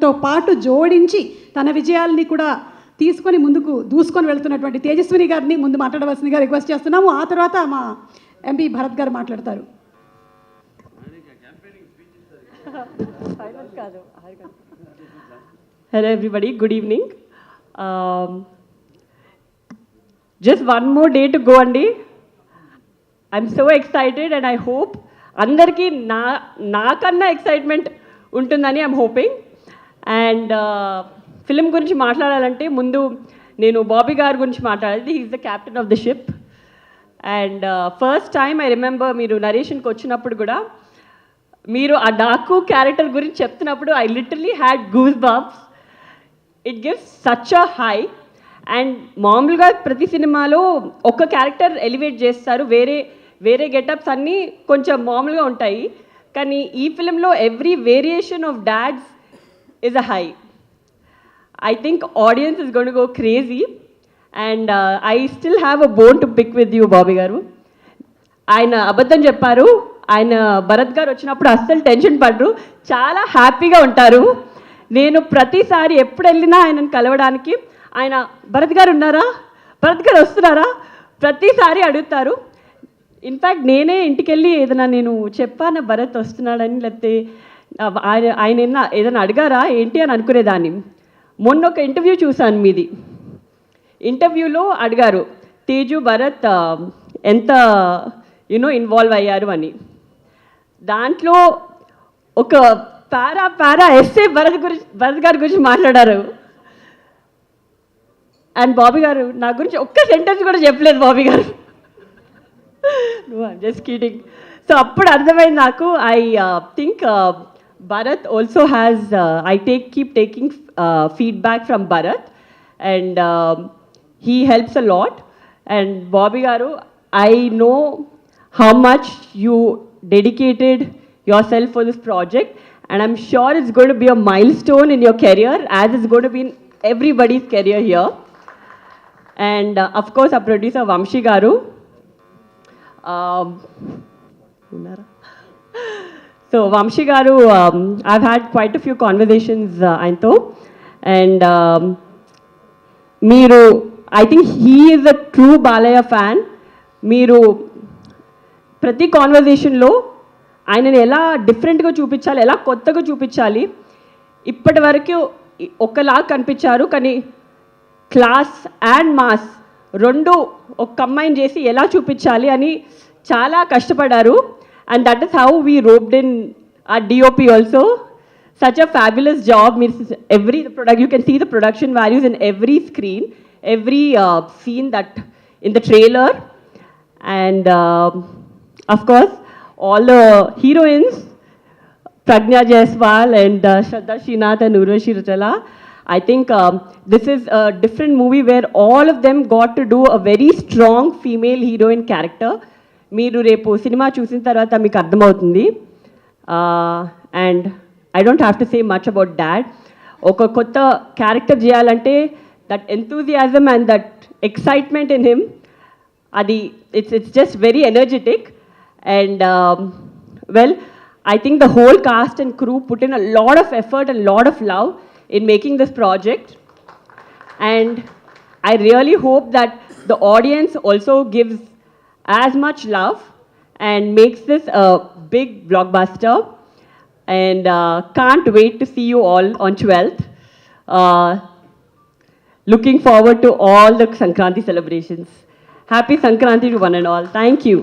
భరత్తో పాటు జోడించి తన విజయాల్ని కూడా తీసుకొని ముందుకు దూసుకొని వెళ్తున్నటువంటి తేజస్విని గారిని ముందు మాట్లాడవలసిందిగా రిక్వెస్ట్ చేస్తున్నాము. ఆ తర్వాత మా ఎంపీ భరత్ గారు మాట్లాడతారు. Hello everybody, good evening. Just one more day to go andi. I'm so excited and I hope andarki nakanna excitement untundani I'm hoping. And film gurinchi maatladalante mundu nenu Bobby garu gurinchi maatladali. He is the captain of the ship. And first time I remember meeru narration ki vachinappudu kuda meeru aa Daku character gurinchi cheptunnappudu I literally had goosebumps. It gives such a high. And మామూలుగా ప్రతి సినిమాలో ఒక character elevate చేస్తారు, వేరే వేరే getups అన్నీ కొంచెం మామూలుగా ఉంటాయి. కానీ ఈ ఫిలింలో every variation of dads is a high. I think audience is gonna go crazy. And I still have a bone to pick with you Bobby garu. ఆయన అబద్ధం చెప్పారు, ఆయన భరత్ గారు వచ్చినప్పుడు అస్సలు టెన్షన్ పడరు, చాలా హ్యాపీగా ఉంటారు. నేను ప్రతిసారి ఎప్పుడు వెళ్ళినా ఆయనను కలవడానికి ఆయన భరత్ గారు ఉన్నారా, భరత్ గారు వస్తున్నారా ప్రతిసారి అడుగుతారు. ఇన్ఫ్యాక్ట్ నేనే ఇంటికి వెళ్ళి ఏదైనా నేను చెప్పాను భరత్ వస్తున్నాడని, లేకపోతే ఆయన ఏదైనా అడిగారా ఏంటి అని అనుకునేదాన్ని. మొన్న ఒక ఇంటర్వ్యూ చూశాను మీది. ఇంటర్వ్యూలో అడిగారు తేజు భరత్ ఎంత ఇన్వాల్వ్ అయ్యారు అని. దాంట్లో ఒక పారా ఎస్సే భరత్ గారి గురించి మాట్లాడారు. అండ్ బాబీ గారు నా గురించి ఒక్క సెంటెన్స్ కూడా చెప్పలేదు బాబీ గారు. Just kidding. సో అప్పుడు అర్థమైంది నాకు. I think Bharat also has keep taking feedback from Bharat and he helps a lot. And Bobby garu, I know how much you dedicated yourself for this project and I'm sure it's going to be a milestone in your career as it's going to be in everybody's career here. And of course our producer Vamshi garu, so Vamshi garu, I've had quite a few conversations ayantho, and meeru, I think he is a true Balaya fan. Meeru prati conversation lo ఆయనని ఎలా డిఫరెంట్గా చూపించాలి, ఎలా కొత్తగా చూపించాలి. ఇప్పటి వరకు ఒకలా కనిపించారు, కానీ క్లాస్ అండ్ మాస్ రెండు ఒక కంబైన్ చేసి ఎలా చూపించాలి అని చాలా కష్టపడారు. And that is how we roped in our DOP also. Such a fabulous job. మీరు every you can see the production values in every screen, every scene that in the trailer. And of course all the heroines, Pragna Jaiswal and Shraddha Srinath and Urvashi Rajala. I think this is a different movie where all of them got to do a very strong female heroine character. Meeru repu cinema chusin tarvata meeku ardhamautundi. And I don't have to say much about that. Oka kotta character cheyalante that enthusiasm and that excitement in him, adi it's just very energetic. And well, I think the whole cast and crew put in a lot of effort and a lot of love in making this project. And I really hope that the audience also gives as much love and makes this a big blockbuster. And can't wait to see you all on 12th. Looking forward to all the Sankranti celebrations. Happy Sankranti to one and all. Thank you.